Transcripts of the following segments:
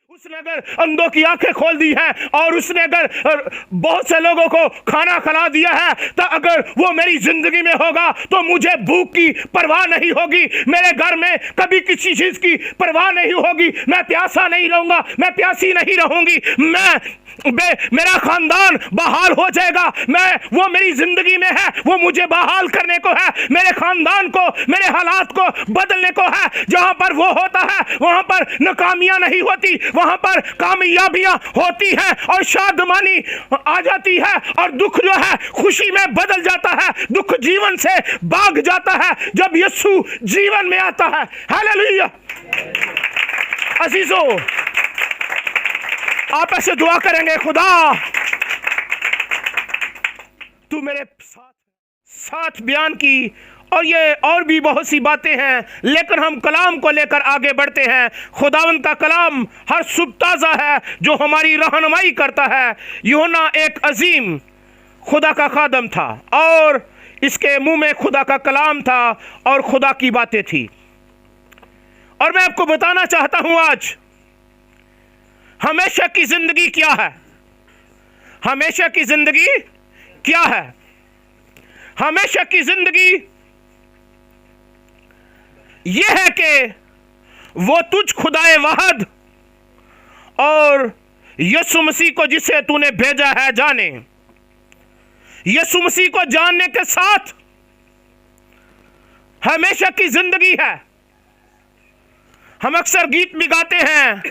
उसने अगर अंधों की आंखें खोल दी हैं और उसने अगर बहुत से लोगों को खाना खिला दिया है, तो अगर वो मेरी जिंदगी में होगा तो मुझे भूख की परवाह नहीं होगी, मेरे घर में कभी किसी चीज की परवाह नहीं होगी, मैं प्यासा नहीं रहूंगा, मैं प्यासी नहीं रहूंगी, मेरा खानदान बहाल हो जाएगा। वो मेरी जिंदगी में है, वो मुझे बहाल करने को है, मेरे खानदान को, मेरे हालात को बदलने को है। जहां पर वो होता है वहां पर नाकामियां नहीं होती, वहां पर कामयाबियां होती हैं और शादमानी आ जाती है और दुख जो है खुशी में बदल जाता है, दुख जीवन से भाग जाता है जब यीशु जीवन में आता है। हालेलुया। अजीजों, आप ऐसे दुआ करेंगे, खुदा तू मेरे साथ बयान की, और ये और भी बहुत सी बातें हैं, लेकिन हम कलाम को लेकर आगे बढ़ते हैं। खुदावंद का कलाम हर सुबह ताज़ा है जो हमारी रहनुमाई करता है। यूहन्ना एक अजीम खुदा का खादम था और इसके मुंह में खुदा का कलाम था और खुदा की बातें थी। और मैं आपको बताना चाहता हूं आज हमेशा की जिंदगी क्या है। हमेशा की जिंदगी क्या है? हमेशा की जिंदगी यह है कि वो तुझ खुदाए वाहद और यीशु मसीह को जिसे तूने भेजा है जाने। यीशु मसीह को जानने के साथ हमेशा की जिंदगी है। हम अक्सर गीत भी गाते हैं,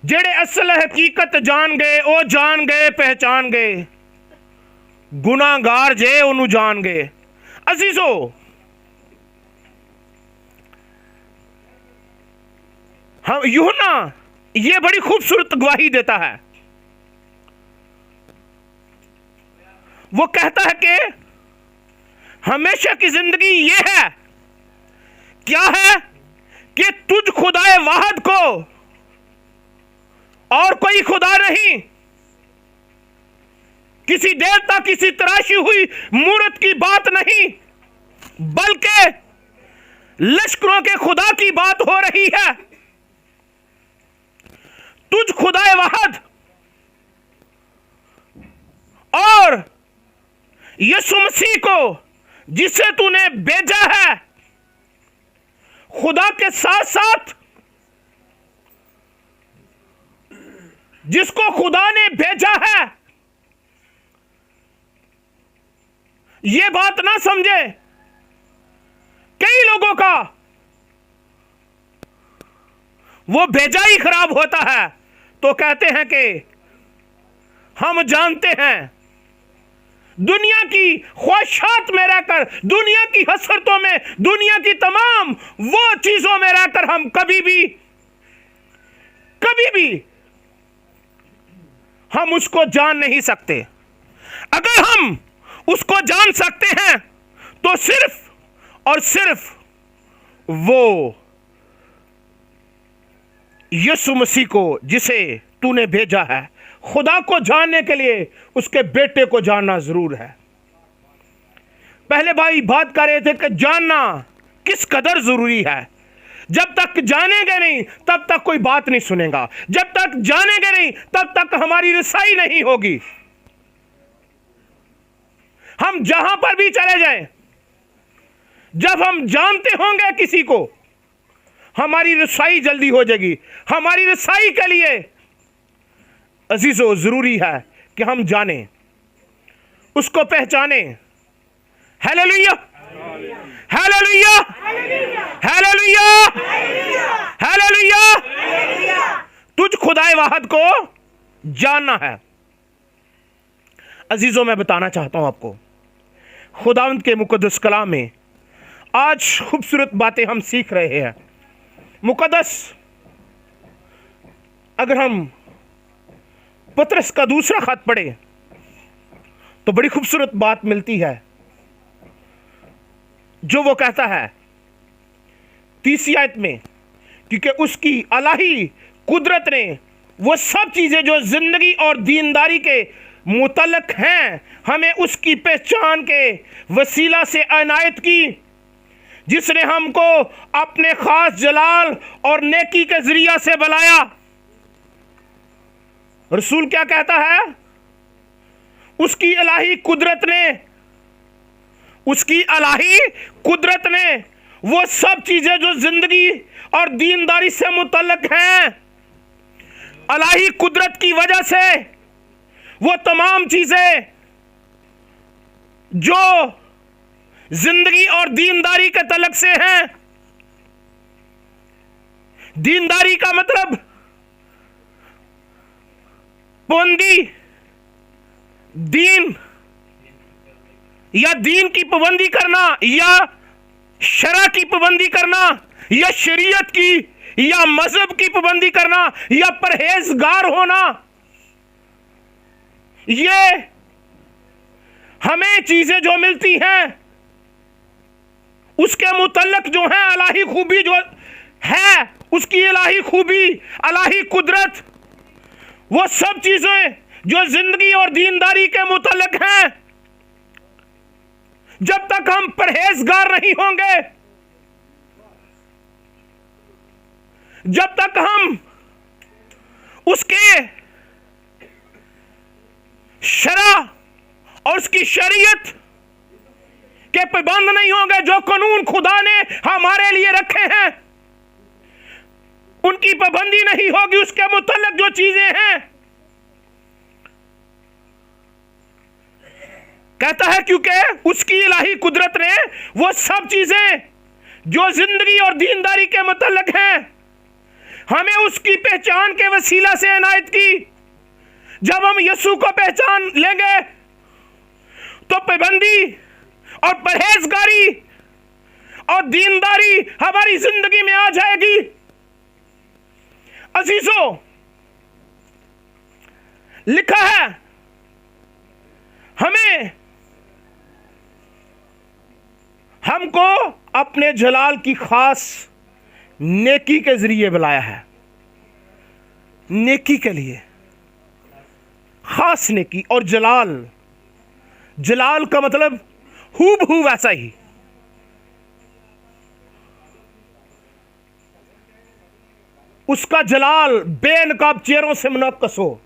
जेड़े असल हकीकत जान गए ओ जान गए पहचान गए, गुनाहगार जे ओनू जान गए। अजीजों, हम यूहन्ना ये बड़ी खूबसूरत गवाही देता है। वो कहता है कि हमेशा की जिंदगी ये है, क्या है कि तुझ खुदाए वाहद को, और कोई खुदा नहीं, किसी देवता किसी तराशी हुई मूर्त की बात नहीं, बल्कि लश्करों के खुदा की बात हो रही है। तुझ खुदाए वाहद और यीशु मसीह को जिसे तूने भेजा है, खुदा के साथ साथ जिसको खुदा ने भेजा है, यह बात ना समझे। कई लोगों का वो भेजा ही खराब होता है तो कहते हैं कि हम जानते हैं। दुनिया की ख्वाहिशात में रहकर, दुनिया की हसरतों में, दुनिया की तमाम वो चीजों में रहकर हम कभी भी हम उसको जान नहीं सकते। अगर हम उसको जान सकते हैं तो सिर्फ और सिर्फ वो यीशु मसीह को जिसे तूने भेजा है। खुदा को जानने के लिए उसके बेटे को जानना जरूर है। पहले भाई बात कर रहे थे कि जानना किस कदर जरूरी है। जब तक जानेंगे नहीं तब तक कोई बात नहीं सुनेगा, जब तक जानेंगे नहीं तब तक हमारी रसाई नहीं होगी। हम जहां पर भी चले जाएं, जब हम जानते होंगे किसी को, हमारी रसाई जल्दी हो जाएगी। हमारी रसाई के लिए अजीजों जरूरी है कि हम जाने, उसको पहचाने। Hallelujah, hallelujah, hallelujah, hallelujah. तुझ खुदाए वाहद को जानना है। अजीजों, मैं बताना चाहता हूं आपको, खुदावंद के मुकद्दस कलाम में आज खूबसूरत बातें हम सीख रहे हैं। मुकद्दस, अगर हम पतरस का दूसरा खत पढ़े तो बड़ी खूबसूरत बात मिलती है, जो वो कहता है 30 आयत में, क्योंकि उसकी अलाही कुदरत ने वो सब चीजें जो जिंदगी और दीनदारी के मुतल्लक हैं हमें उसकी पहचान के वसीला से अनायत की, जिसने हमको अपने खास जलाल और नेकी के जरिया से बुलाया रसूल क्या कहता है? उसकी इलाही कुदरत ने वो सब चीजें जो जिंदगी और दीनदारी से मुतल्लक हैं, इलाही कुदरत की वजह से वो तमाम चीजें जो जिंदगी और दीनदारी के तलक से हैं, दीनदारी का मतलब पाबंदी, दीन या दीन की पाबंदी करना, या शरा की पाबंदी करना, या शरीयत की या मजहब की पाबंदी करना, या परहेजगार होना, ये हमें चीजें जो मिलती हैं उसके मुतल्लक जो है इलाही खूबी जो है, उसकी इलाही खूबी, इलाही कुदरत, वो सब चीजें जो जिंदगी और दीनदारी के मुतल्लक हैं, जब तक हम परहेजगार नहीं होंगे, जब तक हम उसके शरा और उसकी शरीयत के पाबंद नहीं होंगे, जो कानून खुदा ने हमारे लिए रखे हैं उनकी पाबंदी नहीं होगी, उसके मुतल्लक जो चीजें हैं, कहता है क्योंकि उसकी इलाही कुदरत ने वो सब चीजें जो जिंदगी और दीनदारी के मुतल्लक हैं हमें उसकी पहचान के वसीला से इनायत की। जब हम यीशु को पहचान लेंगे तो पाबंदी और परहेजगारी और दीनदारी हमारी जिंदगी में आ जाएगी। अजीजों, लिखा है हमको अपने जलाल की खास नेकी के जरिए बुलाया है। नेकी के लिए खास नेकी, और जलाल का मतलब हूबहू वैसा ही। उसका जलाल बेनकाब चेहरों से मुनक्कस हो।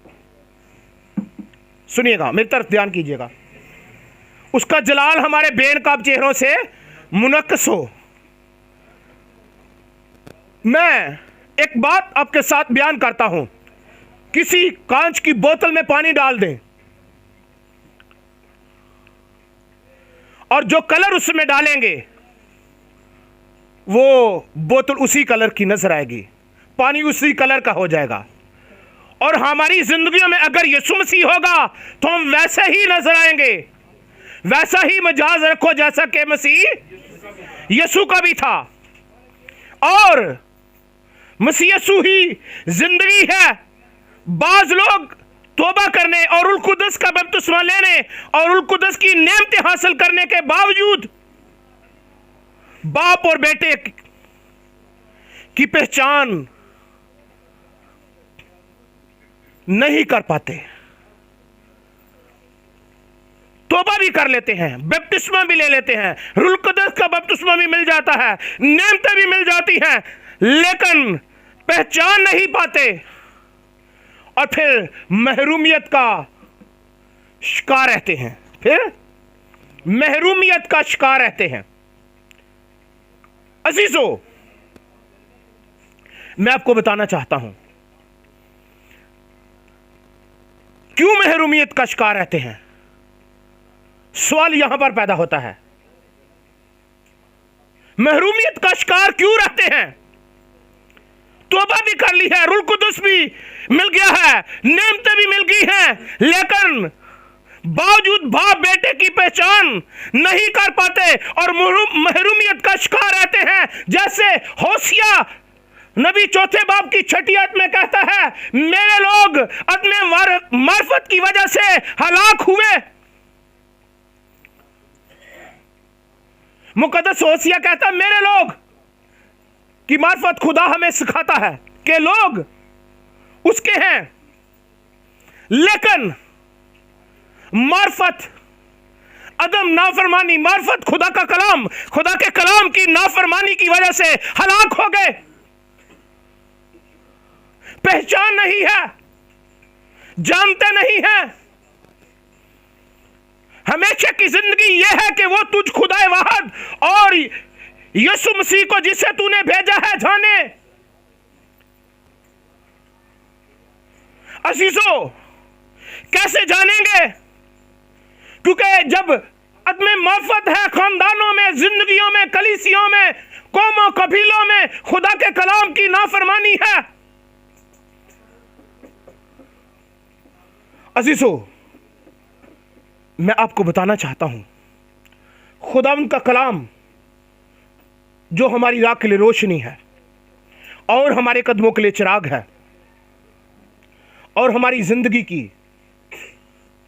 सुनिएगा, मेरी तरफ ध्यान कीजिएगा। उसका जलाल हमारे बेनकाब चेहरों से मुनक्कस हो। मैं एक बात आपके साथ बयान करता हूं। किसी कांच की बोतल में पानी डाल दें और जो कलर उसमें डालेंगे वो बोतल उसी कलर की नजर आएगी, पानी उसी कलर का हो जाएगा। और हमारी जिंदगियों में अगर यीशु मसीह होगा तो हम वैसे ही नजर आएंगे। वैसा ही मिजाज रखो जैसा कि मसीह यीशु का भी था। और मसीह यीशु ही जिंदगी है। बाज लोग तौबा करने और उल कुदस का बपतिस्मा लेने और उल कुदस की नेमतें हासिल करने के बावजूद बाप और बेटे की पहचान नहीं कर पाते। तौबा भी कर लेते हैं, बपतिस्मा भी ले लेते हैं, रूह कुदस का बपतिस्मा भी मिल जाता है, नेमतें भी मिल जाती हैं, लेकिन पहचान नहीं पाते और फिर महरूमियत का शिकार रहते हैं। फिर महरूमियत का शिकार रहते हैं। अजीजों, मैं आपको बताना चाहता हूं क्यों महरूमियत का शिकार रहते हैं। सवाल यहां पर पैदा होता है, महरूमियत का शिकार क्यों रहते हैं? तौबा भी कर ली है, रूह कुदस भी मिल गया है, नेमतें भी मिल गई हैं, लेकिन बावजूद बाप बेटे की पहचान नहीं कर पाते और महरूमियत का शिकार रहते हैं। जैसे होशिया नबी चौथे बाब की 6 आयत में कहता है, मेरे लोग अपने मार्फत की वजह से हलाक हुए। मुकद्दस होशिया कहता है, मेरे लोग की मार्फत खुदा हमें सिखाता है कि लोग उसके हैं, लेकिन मार्फत अदम नाफरमानी, मार्फत खुदा का कलाम, खुदा के कलाम की नाफरमानी की वजह से हलाक हो गए। पहचान नहीं है, जानते नहीं हैं। हमेशा की जिंदगी यह है कि वो तुझ खुदाए वाहद और यीशु मसीह को जिसे तूने भेजा है जाने। अजीजों, कैसे जानेंगे? क्योंकि जब अदम मार्फत है खानदानों में, जिंदगियों में, कलीसियों में, कौमों कबीलों में खुदा के कलाम की नाफरमानी है। अजीजों, मैं आपको बताना चाहता हूं, खुदावंद का कलाम जो हमारी राह के लिए रोशनी है और हमारे कदमों के लिए चिराग है और हमारी जिंदगी की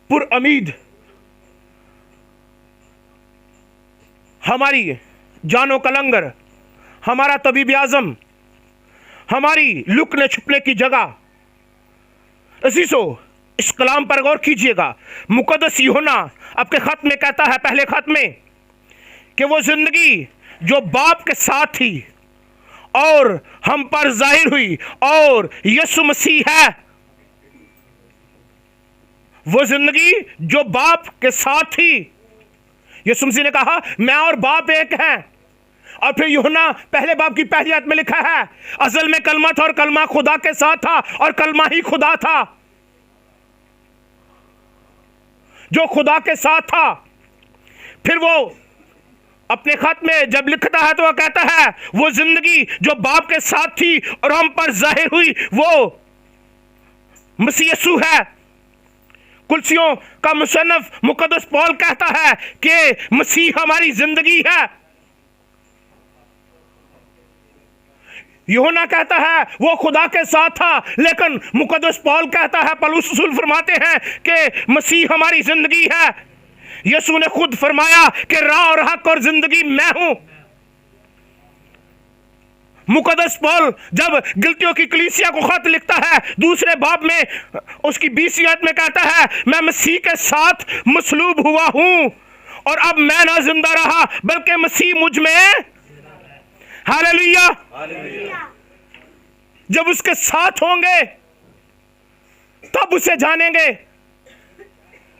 पुरउम्मीद, हमारी जानो का लंगर, हमारा तबीब आजम, हमारी लुकने छुपने की जगह। अजीजों, इस कलाम पर गौर कीजिएगा। मुकद्दस यूहन्ना आपके खत में कहता है, पहले खत में, कि वो जिंदगी जो बाप के साथ थी और हम पर जाहिर हुई और यीशु मसीह है। वो जिंदगी जो बाप के साथ थी, यीशु मसीह ने कहा मैं और बाप एक हैं। और फिर यूहन्ना पहले बाप की पहली आयत में लिखा है, असल में कलमा था और कलमा खुदा के साथ था और कलमा ही खुदा था। जो खुदा के साथ था, फिर वो अपने खत में जब लिखता है तो वह कहता है वो जिंदगी जो बाप के साथ थी और हम पर जाहिर हुई वो मसीह यीशु है। कुलसियों का मुसन्निफ मुकद्दस पौल कहता है कि मसीह हमारी जिंदगी है। यूहन्ना कहता है वो खुदा के साथ था, लेकिन मुकद्दस पौल कहता है, पौलुस रसूल फरमाते हैं कि मसीह हमारी जिंदगी है। यीशु ने खुद फरमाया कि राह और हक और जिंदगी मैं हूं। मुकद्दस पौल जब गिलतियों की कलीसिया को खत लिखता है, दूसरे बाब में उसकी 20वीं आयत में कहता है मैं मसीह के साथ मसलूब हुआ हूं और अब मैं ना जिंदा रहा बल्कि मसीह मुझ में। हालेलुया। जब उसके साथ होंगे तब उसे जानेंगे।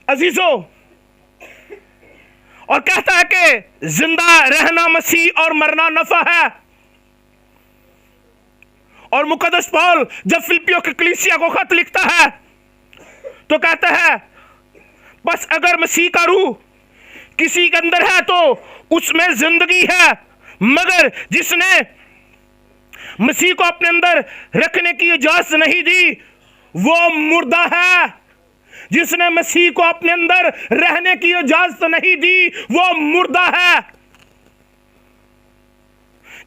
अजीजों, और कहता है कि जिंदा रहना मसीह और मरना नफा है। और मुकद्दस पौल जब फिलिपियों की कलीसिया को खत लिखता है तो कहता है बस अगर मसीह का रूह किसी के अंदर है तो उसमें जिंदगी है, मगर जिसने मसीह को अपने अंदर रखने की इजाजत नहीं दी वो मुर्दा है। जिसने मसीह को अपने अंदर रहने की इजाजत नहीं दी वो मुर्दा है।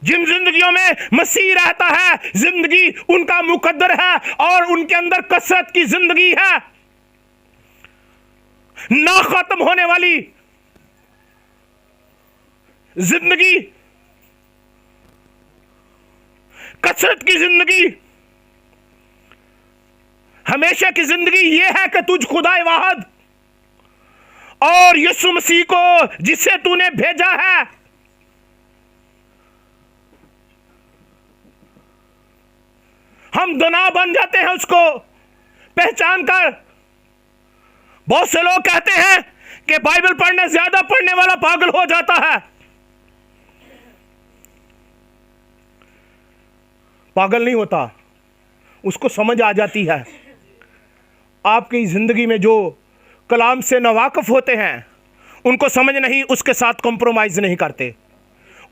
जिन जिंदगियों में मसीह रहता है, जिंदगी उनका मुकद्दर है और उनके अंदर कसरत की जिंदगी है, ना खत्म होने वाली जिंदगी, कसरत की जिंदगी, हमेशा की जिंदगी यह है कि तुझ खुदाए वाहद और यीशु मसीह को जिसे तूने भेजा है। हम दुना बन जाते हैं उसको पहचान कर। बहुत से लोग कहते हैं कि बाइबल पढ़ने ज्यादा पढ़ने वाला पागल हो जाता है। पागल नहीं होता, उसको समझ आ जाती है। आपकी जिंदगी में जो कलाम से नावाकिफ होते हैं उनको समझ नहीं, उसके साथ कॉम्प्रोमाइज नहीं करते।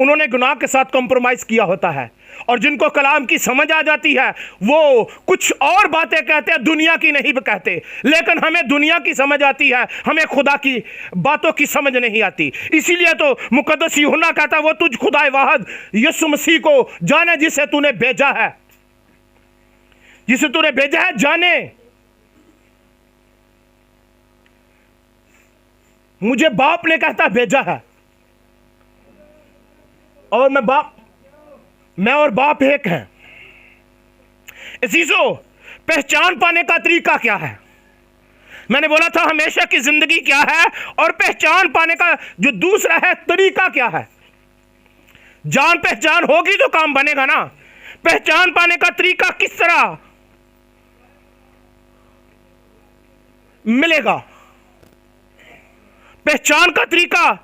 उन्होंने गुनाह के साथ कॉम्प्रोमाइज किया होता है। और जिनको कलाम की समझ आ जाती है वो कुछ और बातें कहते हैं, दुनिया की नहीं कहते। लेकिन हमें दुनिया की समझ आती है, हमें खुदा की बातों की समझ नहीं आती। इसीलिए तो मुकद्दस यूहन्ना कहता वो तुझ खुदाए वाहद यीशु मसीह को जाने जिसे तूने भेजा है। जिसे तूने भेजा है जाने। मुझे बाप ने कहता भेजा है और मैं और बाप एक हैं। इसीजो पहचान पाने का तरीका क्या है? मैंने बोला था हमेशा की जिंदगी क्या है और पहचान पाने का जो दूसरा है तरीका क्या है। जान पहचान होगी तो काम बनेगा ना। पहचान पाने का तरीका किस तरह? मिलेगा। पहचान का तरीका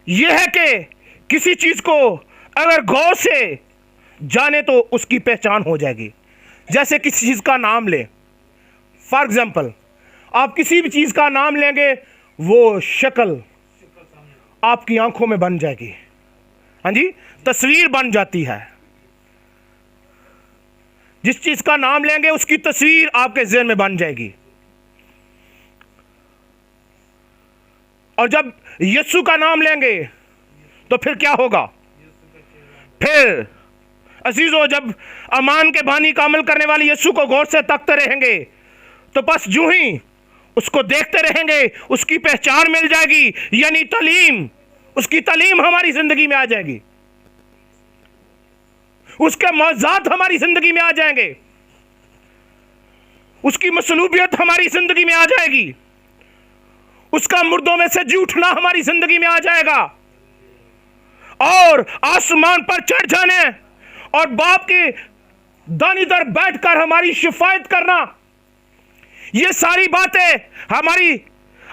यह है कि किसी चीज को अगर गौर से जाने तो उसकी पहचान हो जाएगी। जैसे किसी चीज का नाम ले, फॉर एग्जाम्पल आप किसी भी चीज का नाम लेंगे, वो शक्ल आपकी आंखों में बन जाएगी। हाँ जी, तस्वीर बन जाती है। जिस चीज का नाम लेंगे उसकी तस्वीर आपके ज़हन में बन जाएगी। और जब यीशु का नाम लेंगे तो फिर क्या होगा? फिर अजीजों, जब अमान के बानी का अमल करने वाले यीशु को गौर से तकते रहेंगे तो बस यूं ही उसको देखते रहेंगे, उसकी पहचान मिल जाएगी, यानी तालीम, उसकी तालीम हमारी जिंदगी में आ जाएगी, उसके मौज़ात हमारी जिंदगी में आ जाएंगे, उसकी मसलूबियत हमारी जिंदगी में आ जाएगी, उसका मुर्दों में से जी उठना हमारी जिंदगी में आ जाएगा, और आसमान पर चढ़ जाने और बाप की दानी दर बैठकर हमारी शिफायत करना, ये सारी बातें हमारी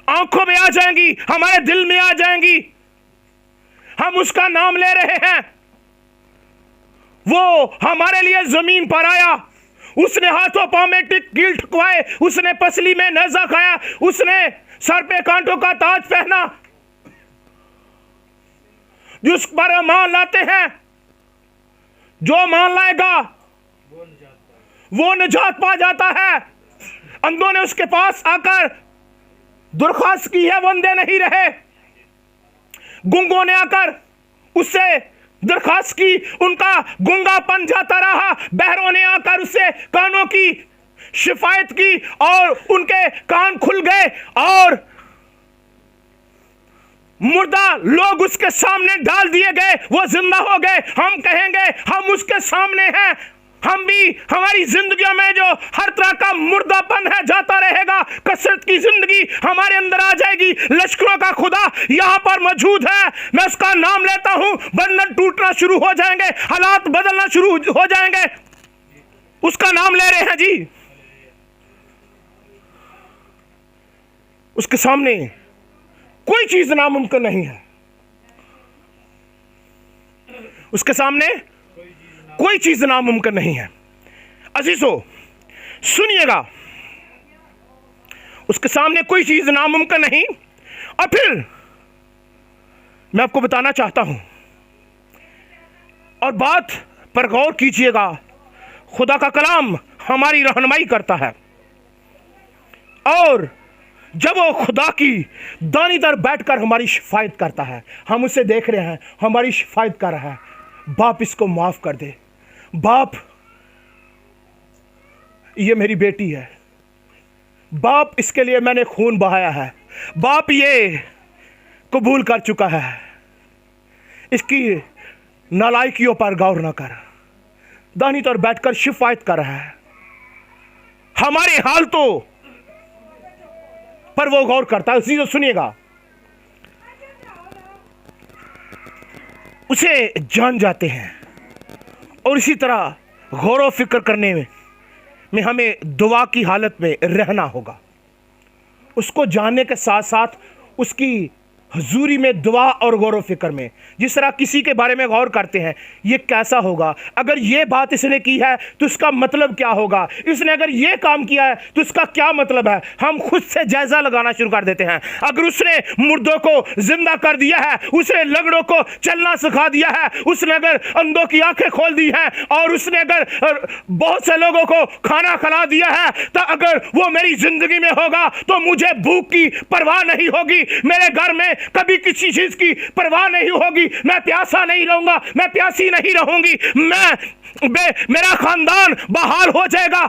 आंखों में आ जाएंगी, हमारे दिल में आ जाएंगी। हम उसका नाम ले रहे हैं, वो हमारे लिए जमीन पर आया, उसने हाथों पांव में कील ठुकवाए, उसने पसली में नेज़ा खाया, उसने सर पे कांटों का ताज पहना। जिस पर मान लाते हैं, जो मान लाएगा वो निजात पा जाता है। अंधों ने उसके पास आकर दरख्वास्त की है, वो अंधे नहीं रहे। गूंगों ने आकर उससे दरख्वास्त की, उनका गूंगापन जाता रहा। बहरों ने आकर उससे कानों की शिफायत की और उनके कान खुल गए, और मुर्दा लोग उसके सामने डाल दिए गए, वो जिंदा हो गए। हम कहेंगे हम उसके सामने हैं, हम भी, हमारी जिंदगी में जो हर तरह का मुर्दापन है जाता रहेगा, कसरत की जिंदगी हमारे अंदर आ जाएगी। लश्करों का खुदा यहां पर मौजूद है, मैं उसका नाम लेता हूं, बंधन टूटना शुरू हो जाएंगे, हालात बदलना शुरू हो जाएंगे। उसका नाम ले रहे हैं जी, उसके सामने कोई चीज नामुमकिन नहीं है, उसके सामने कोई चीज नामुमकिन नहीं है। अजीजों सुनिएगा, उसके सामने कोई चीज नामुमकिन नहीं। और फिर मैं आपको बताना चाहता हूं, और बात पर गौर कीजिएगा, खुदा का कलाम हमारी रहनुमाई करता है, और जब वो खुदा की दानी दर बैठकर हमारी शिफायत करता है, हम उसे देख रहे हैं, हमारी शिफायत कर रहा है, बाप इसको माफ कर दे, बाप ये मेरी बेटी है, बाप इसके लिए मैंने खून बहाया है, बाप ये कबूल कर चुका है, इसकी नालायकियों पर गौर न कर। दानी दर बैठकर शिफायत कर रहा है, हमारे हाल तो पर वो गौर करता है। उसी को सुनिएगा, उसे जान जाते हैं, और इसी तरह गौर फिक्र करने में हमें दुआ की हालत में रहना होगा। उसको जानने के साथ साथ उसकी हुजूरी में दुआ और गौर फिक्र में, जिस तरह किसी के बारे में गौर करते हैं, ये कैसा होगा, अगर ये बात इसने की है तो इसका मतलब क्या होगा, इसने अगर ये काम किया है तो इसका क्या मतलब है, हम खुद से जायजा लगाना शुरू कर देते हैं। अगर उसने मुर्दों को जिंदा कर दिया है, उसने लंगड़ों को चलना सिखा दिया है, उसने अगर अंधों की आंखें खोल दी हैं, और उसने अगर बहुत से लोगों को खाना खिला दिया है, तो अगर वो मेरी जिंदगी में होगा तो मुझे भूख की परवाह नहीं होगी, मेरे घर में कभी किसी चीज की परवाह नहीं होगी, मैं प्यासा नहीं रहूंगा, मैं प्यासी नहीं रहूंगी, मेरा खानदान बहाल हो जाएगा,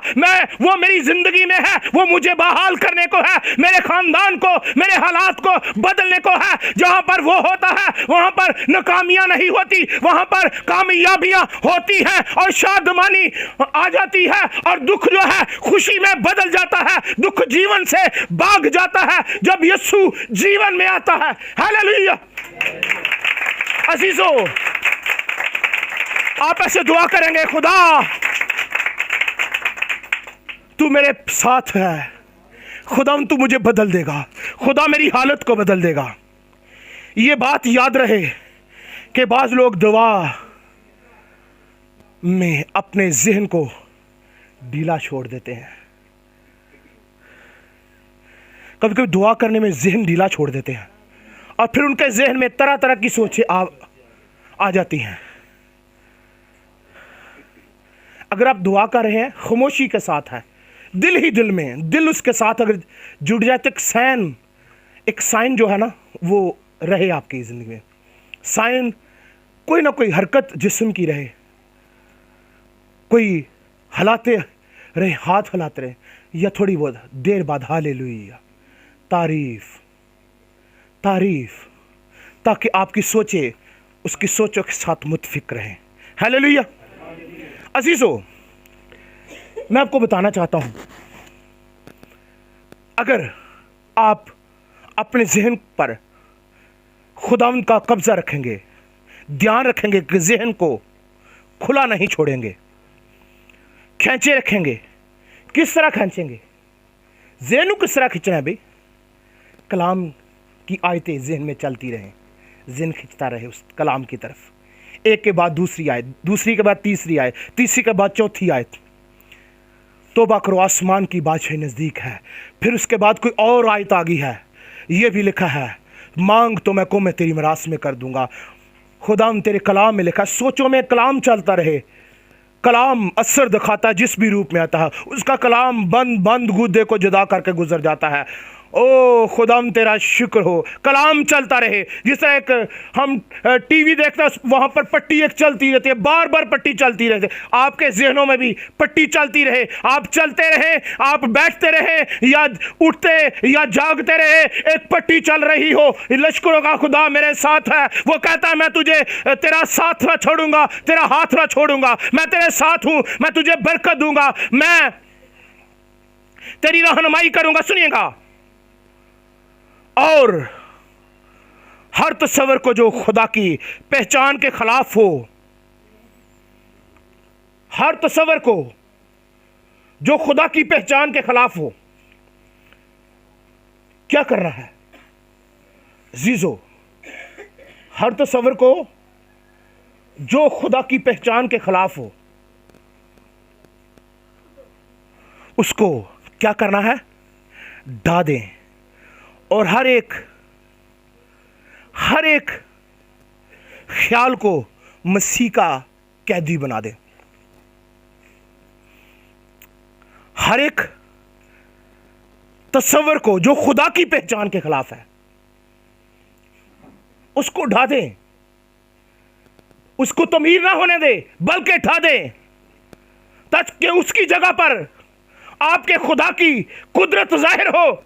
वो मेरी जिंदगी में है, वो मुझे बहाल करने को है, मेरे खानदान को, मेरे हालात को बदलने को है। जहां पर वो होता है वहां पर नाकामियां नहीं होती, वहां पर कामयाबियां होती हैं, और शादमानी आ जाती है, और दुख जो है खुशी में बदल जाता है, दुख जीवन से भाग जाता है जब यीशु जीवन में आता है। हालेलुया। अजीजों आप ऐसे दुआ करेंगे, खुदा तू मेरे साथ है, खुदा तू मुझे बदल देगा, खुदा मेरी हालत को बदल देगा। ये बात याद रहे कि बाज़ लोग दुआ में अपने जहन को ढीला छोड़ देते हैं। कभी कभी दुआ करने में जहन ढीला छोड़ देते हैं और फिर उनके जहन में तरह तरह की सोचें आ जाती हैं। अगर आप दुआ कर रहे हैं, खामोशी के साथ है, दिल ही दिल में, दिल उसके साथ अगर जुड़ जाए तो एक साइन जो है ना वो रहे आपकी ज़िंदगी में। साइन कोई ना कोई हरकत जिस्म की रहे, कोई हलाते रहे, हाथ हिलाते रहे, या थोड़ी बहुत देर बाद हालेलुया, तारीफ तारीफ, ताकि आपकी सोचें उसकी सोचों के साथ मुत्फिक रहें। हालेलुया। अजीजों, मैं आपको बताना चाहता हूं, अगर आप अपने जहन पर खुदावंद का कब्जा रखेंगे, ध्यान रखेंगे कि जहन को खुला नहीं छोड़ेंगे, खींचे रखेंगे। किस तरह खींचेंगे? जहन को किस तरह खींचना है भाई? कलाम की आयतें जहन में चलती रहें, जहन खींचता रहे उस कलाम की तरफ। एक के बाद दूसरी आयत, दूसरी के बाद तीसरी आयत, तीसरी के बाद चौथी आयत। तौबा करो, आसमान की बादशाही नज़दीक है। फिर उसके बाद कोई और आयत आ गई है, ये भी लिखा है, मांग तो मैं तेरी मिरास में कर दूंगा। खुदा तेरे कलाम में लिखा, सोचों में कलाम चलता रहे। कलाम असर दिखाता है जिस भी रूप में आता है, उसका कलाम बंद गुद्दे को जुदा करके गुजर जाता है। ओ खुदाम तेरा शुक्र हो, कलाम चलता रहे। जिस तरह एक हम टीवी देखते हैं, वहाँ पर पट्टी एक चलती रहती है, बार बार पट्टी चलती रहती है। आपके जहनों में भी पट्टी चलती रहे, आप चलते रहे, आप बैठते रहे या उठते या जागते रहे, एक पट्टी चल रही हो। लश्करों का खुदा मेरे साथ है, वो कहता है मैं तुझे तेरा साथ ना छोड़ूंगा, तेरा हाथ ना छोड़ूंगा, मैं तेरे साथ हूँ, मैं तुझे बरकत दूंगा, मैं तेरी रहनुमाई करूंगा। सुनिएगा, और हर तस्वर को जो खुदा की पहचान के खिलाफ हो, हर तस्वर को जो खुदा की पहचान के खिलाफ हो, क्या करना है जीजो? हर तस्वर को जो खुदा की पहचान के खिलाफ हो, उसको क्या करना है? ढा दें। और हर एक ख्याल को मसीह का कैदी बना दे। हर एक तस्वर को जो खुदा की पहचान के खिलाफ है, उसको ढा दे, उसको तमीर ना होने दे, बल्कि ढा दे, ताकि उसकी जगह पर आपके खुदा की कुदरत जाहिर हो।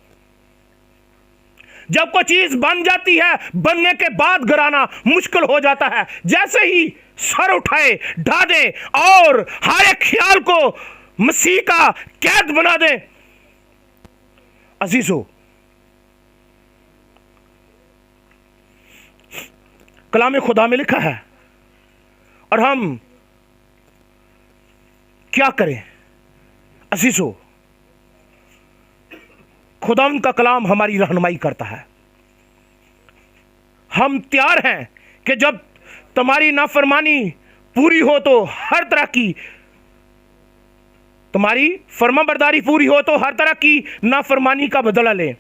जब कोई चीज बन जाती है, बनने के बाद गिराना मुश्किल हो जाता है। जैसे ही सर उठाए, ढा दे और हर एक ख्याल को मसीह का कैद बना दे। अजीजों, कलाम खुदा में लिखा है, और हम क्या करें अजीजों? खुदावंद का कलाम हमारी रहनुमाई करता है। हम तैयार हैं कि जब तुम्हारी नाफरमानी पूरी हो तो हर तरह की, तुम्हारी फर्माबरदारी पूरी हो तो हर तरह की नाफरमानी का बदला ले।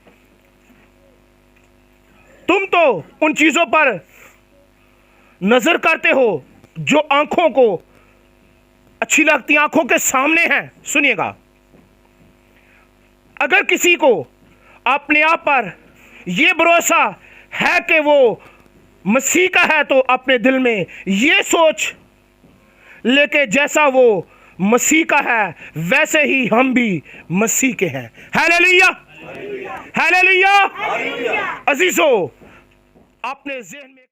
तुम तो उन चीजों पर नजर करते हो जो आंखों को अच्छी लगती, आंखों के सामने हैं। सुनिएगा, अगर किसी को अपने आप पर यह भरोसा है कि वो मसीह का है, तो अपने दिल में ये सोच लेके जैसा वो मसीह का है वैसे ही हम भी मसीह के हैं। Hallelujah, hallelujah. अजीजों, अपने ज़हन में